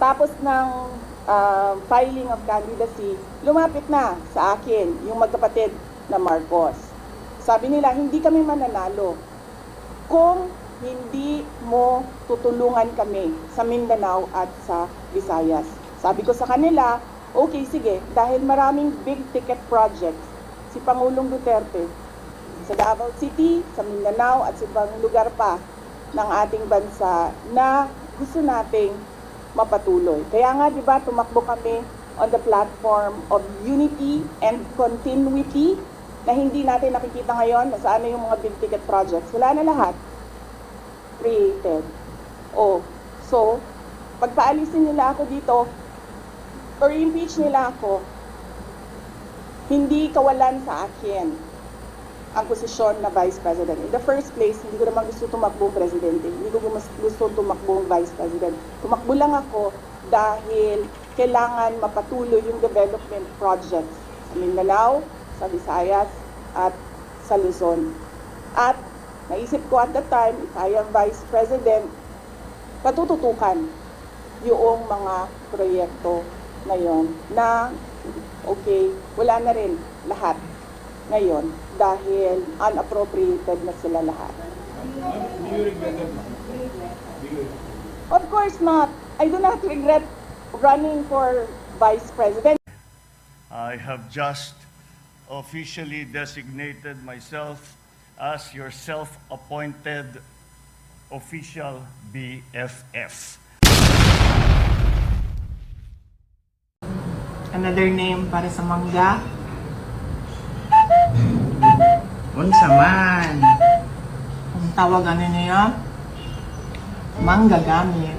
pagkatapos ng filing of candidacy, lumapit na sa akin yung magkapatid na Marcos. Sabi nila, hindi kami mananalo kung hindi mo tutulungan kami sa Mindanao at sa Visayas. Sabi ko sa kanila, okay, sige, dahil maraming big ticket projects si Pangulong Duterte sa Davao City, sa Mindanao at sa ibang lugar pa ng ating bansa na gusto nating mapatuloy. Kaya nga, di ba, tumakbo kami on the platform of unity and continuity na hindi natin nakikita ngayon na saan na yung mga big ticket projects. Wala na lahat created. So, pagpaalisin nila ako dito or impeach nila ako, hindi kawalan sa akin ang posisyon na Vice President. In the first place, hindi ko naman gusto tumakbong Presidente. Hindi ko gusto tumakbong Vice President. Tumakbo lang ako dahil kailangan mapatuloy yung development projects sa Mindanao, sa Visayas, at sa Luzon. At naisip ko at the time, if I am Vice President, patututukan yung mga proyekto na yon na okay, wala na rin lahat ngayon dahil unappropriated na sila lahat. Of course not. I do not regret running for Vice President. I have just officially designated myself as your self-appointed official BFF. Another name para sa mangga? Unsa man? Ang tawag ano niya? Manggagamit.